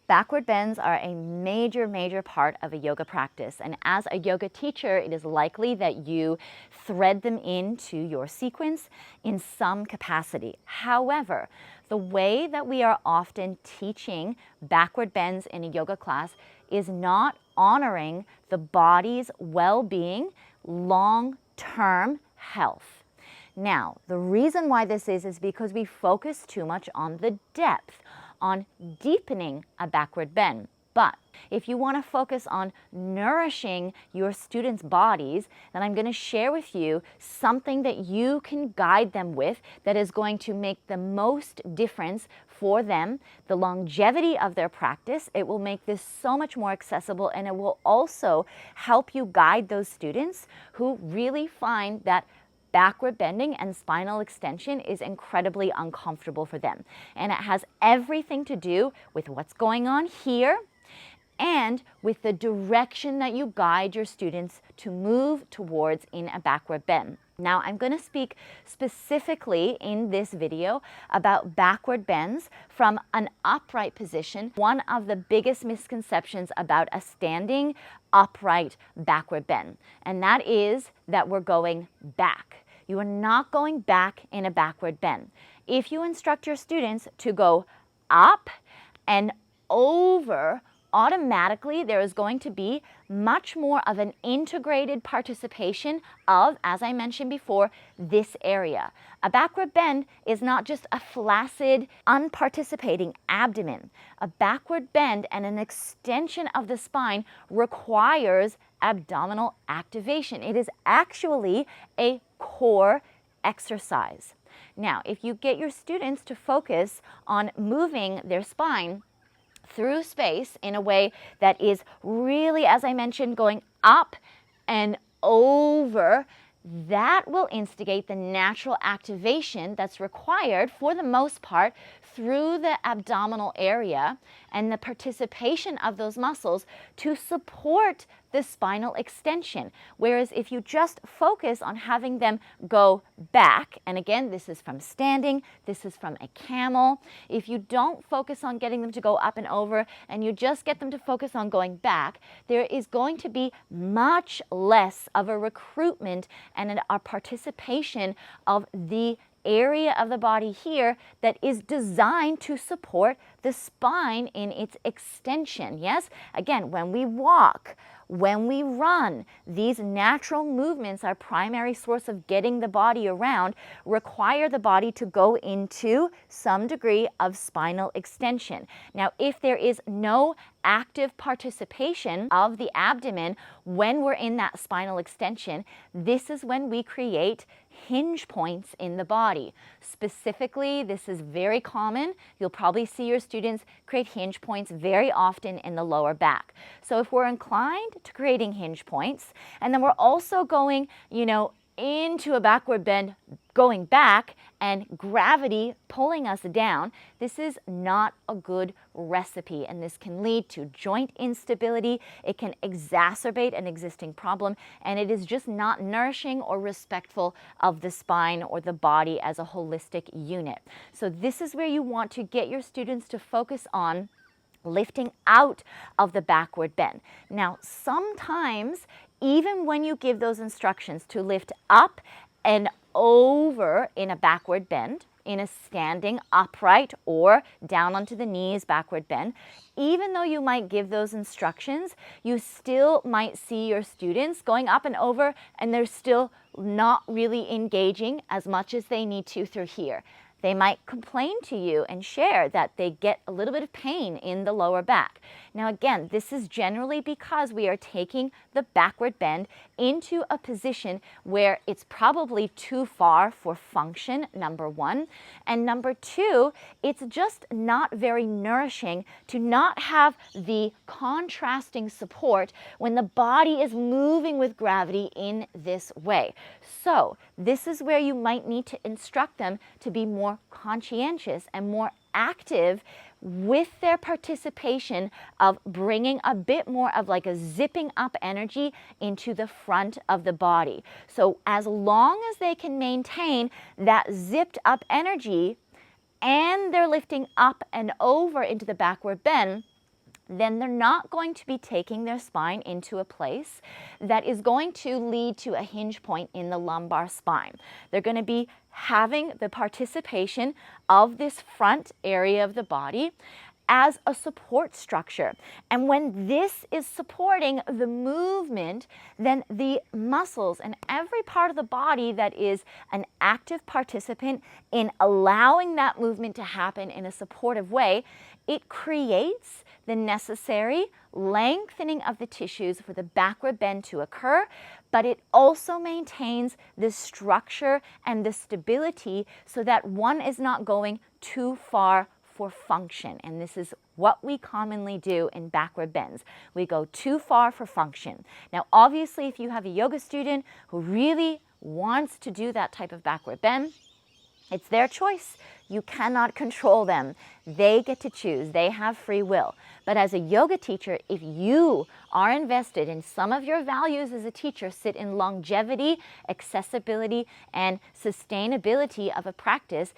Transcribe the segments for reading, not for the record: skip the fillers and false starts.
Backward bends are a major part of a yoga practice, and as a yoga teacher, it is likely that you thread them into your sequence in some capacity. However, the way that we are often teaching backward bends in a yoga class is not honoring the body's well-being, long-term health. Now, the reason why this is because we focus too much on the depth, on deepening a backward bend. But if you want to focus on nourishing your students' bodies, then I'm going to share with you something that you can guide them with that is going to make the most difference for them, the longevity of their practice. It will make this so much more accessible, and it will also help you guide those students who really find that backward bending and spinal extension is incredibly uncomfortable for them. And it has everything to do with what's going on here and with the direction that you guide your students to move towards in a backward bend. Now, I'm going to speak specifically in this video about backward bends from an upright position. One of the biggest misconceptions about a standing upright backward bend, and that is that we're going back. You are not going back in a backward bend. If you instruct your students to go up and over, automatically there is going to be much more of an integrated participation of, as I mentioned before, this area. A backward bend is not just a flaccid, unparticipating abdomen. A backward bend and an extension of the spine requires abdominal activation. It is actually a core exercise. Now, if you get your students to focus on moving their spine through space in a way that is really, as I mentioned, going up and over, that will instigate the natural activation that's required for the most part through the abdominal area and the participation of those muscles to support the spinal extension. Whereas if you just focus on having them go back, and again, this is from standing, this is from a camel, if you don't focus on getting them to go up and over and you just get them to focus on going back, there is going to be much less of a recruitment and a participation of the area of the body here that is designed to support the spine in its extension. Yes, again, when we walk, when we run, these natural movements, our primary source of getting the body around, require the body to go into some degree of spinal extension. Now, if there is no active participation of the abdomen when we're in that spinal extension, this is when we create hinge points in the body. Specifically, this is very common. You'll probably see your students create hinge points very often in the lower back. So if we're inclined to creating hinge points, and then we're also going, into a backward bend, going back, and gravity pulling us down, this is not a good recipe, and this can lead to joint instability. It can exacerbate an existing problem, and it is just not nourishing or respectful of the spine or the body as a holistic unit. So this is where you want to get your students to focus on lifting out of the backward bend. Now, sometimes, even when you give those instructions to lift up and over in a backward bend, in a standing upright or down onto the knees backward bend, even though you might give those instructions, you still might see your students going up and over and they're still not really engaging as much as they need to through here. They might complain to you and share that they get a little bit of pain in the lower back. Now again, this is generally because we are taking the backward bend into a position where it's probably too far for function, number one. And number two, it's just not very nourishing to not have the contrasting support when the body is moving with gravity in this way. So this is where you might need to instruct them to be more conscientious and more active with their participation of bringing a bit more of like a zipping up energy into the front of the body. So as long as they can maintain that zipped up energy and they're lifting up and over into the backward bend, then they're not going to be taking their spine into a place that is going to lead to a hinge point in the lumbar spine. They're going to be having the participation of this front area of the body as a support structure. And when this is supporting the movement, then the muscles and every part of the body that is an active participant in allowing that movement to happen in a supportive way, it creates the necessary lengthening of the tissues for the backward bend to occur, but it also maintains the structure and the stability so that one is not going too far for function. And this is what we commonly do in backward bends. We go too far for function. Now, obviously, if you have a yoga student who really wants to do that type of backward bend, it's their choice. You cannot control them. They get to choose. They have free will. But as a yoga teacher, if you are invested in some of your values as a teacher sit in longevity, accessibility, and sustainability of a practice,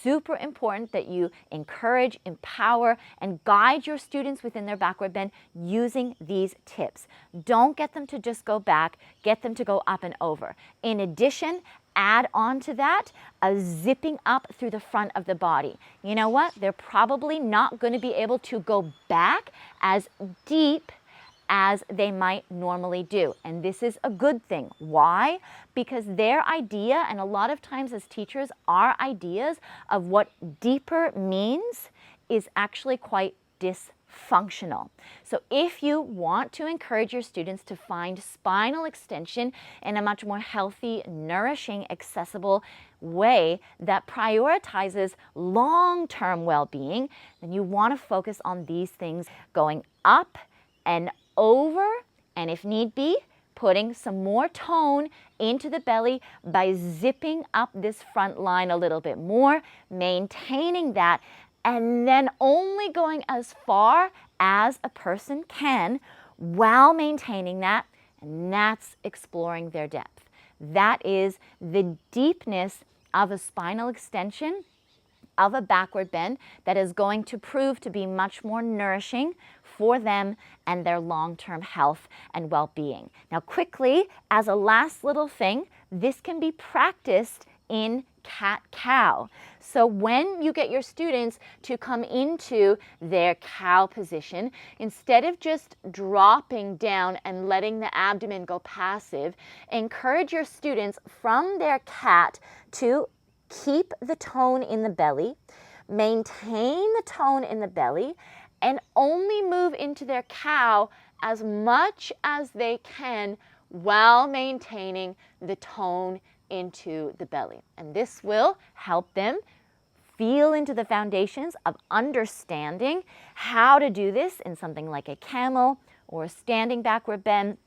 super important that you encourage, empower, and guide your students within their backward bend using these tips. Don't get them to just go back, get them to go up and over. In addition, add on to that a zipping up through the front of the body. You know what? They're probably not going to be able to go back as deep as they might normally do. And this is a good thing. Why? Because their idea, and a lot of times as teachers, our ideas of what deeper means is actually quite dysfunctional. So if you want to encourage your students to find spinal extension in a much more healthy, nourishing, accessible way that prioritizes long-term well-being, then you want to focus on these things: going up and over, and if need be, putting some more tone into the belly by zipping up this front line a little bit more, maintaining that, and then only going as far as a person can while maintaining that, and that's exploring their depth. That is the deepness of a spinal extension, of a backward bend, that is going to prove to be much more nourishing for them and their long-term health and well-being. Now, quickly, as a last little thing, this can be practiced in cat-cow. So when you get your students to come into their cow position, instead of just dropping down and letting the abdomen go passive, encourage your students from their cat to keep the tone in the belly, maintain the tone in the belly, and only move into their cow as much as they can while maintaining the tone into the belly. And this will help them feel into the foundations of understanding how to do this in something like a camel or a standing backward bend,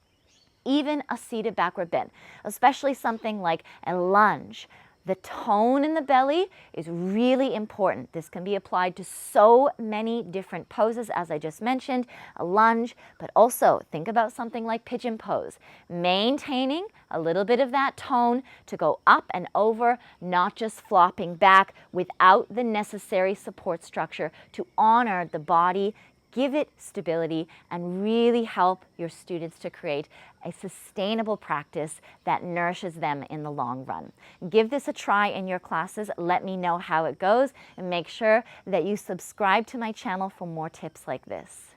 even a seated backward bend, especially something like a lunge. The tone in the belly is really important. This can be applied to so many different poses, as I just mentioned, a lunge, but also think about something like pigeon pose. Maintaining a little bit of that tone to go up and over, not just flopping back without the necessary support structure to honor the body, give it stability, and really help your students to create a sustainable practice that nourishes them in the long run. Give this a try in your classes. Let me know how it goes, and make sure that you subscribe to my channel for more tips like this.